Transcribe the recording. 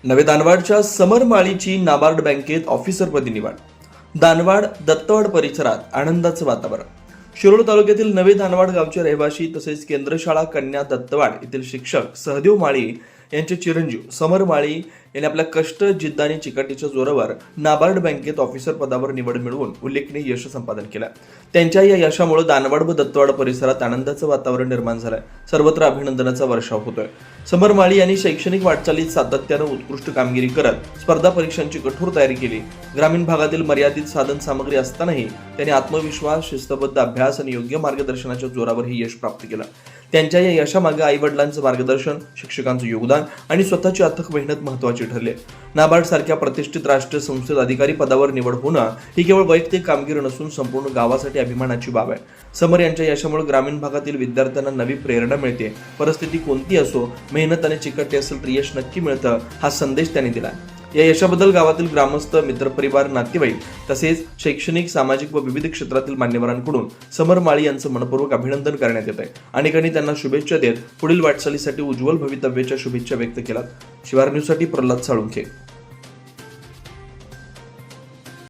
नवे दानवाडच्या समर माळीची नाबार्ड बँकेत ऑफिसरपदी निवड. दानवाड दत्तवाड परिसरात आनंदाचं वातावरण. शिरोळ तालुक्यातील नवे दानवाड गावचे रहिवासी तसेच केंद्रशाळा कन्या दत्तवाड येथील शिक्षक सहदेव माळी यांचे चिरंजीव समर माळी यांनी आपल्या कष्ट, जिद्द आणि चिकाटीच्या जोरावर नाबार्ड बँकेत ऑफिसर पदावर निवड मिळवून उल्लेखनीय यश संपादन केलं. त्यांच्या या यशामुळे दानवाड व दत्तवाड परिसरात आनंदाचं वातावरण निर्माण झालंय. सर्वत्र अभिनंदनाचा वर्षाव होतोय. समर माळी यांनी शैक्षणिक वाटचालीत सातत्यानं उत्कृष्ट कामगिरी करत स्पर्धा परीक्षांची कठोर तयारी केली. ग्रामीण भागातील मर्यादित साधन सामग्री असतानाही त्यांनी आत्मविश्वास, शिस्तबद्ध अभ्यास आणि योग्य मार्गदर्शनाच्या जोरावर हे यश प्राप्त केलं. त्यांच्या या यशामागे आई वडिलांचं मार्गदर्शन, शिक्षकांचं योगदान आणि स्वतःची अथक मेहनत महत्त्वाची ठरले. नाबार्ड सारख्या प्रतिष्ठित राष्ट्रीय संस्थेत अधिकारी पदावर निवड होणं ही केवळ वैयक्तिक कामगिरी नसून संपूर्ण गावासाठी अभिमानाची बाब आहे. समर यांच्या यशामुळे ग्रामीण भागातील विद्यार्थ्यांना नवी प्रेरणा मिळते. परिस्थिती कोणती असो, मेहनत आणि चिकाटी असेल तर यश नक्की मिळतं, हा संदेश त्यांनी दिला. या यशाबद्दल गावातील ग्रामस्थ, मित्रपरिवार, नातेवाईक तसेच शैक्षणिक, सामाजिक व विविध क्षेत्रातील मान्यवरांकडून समर माळी यांचं मनपूर्वक अभिनंदन करण्यात येत आहे. अनेकांनी त्यांना शुभेच्छा देत पुढील वाटचालीसाठी उज्ज्वल भवितव्याच्या शुभेच्छा व्यक्त केल्यात. शिवार न्यूजसाठी प्रल्हाद साळुंखे.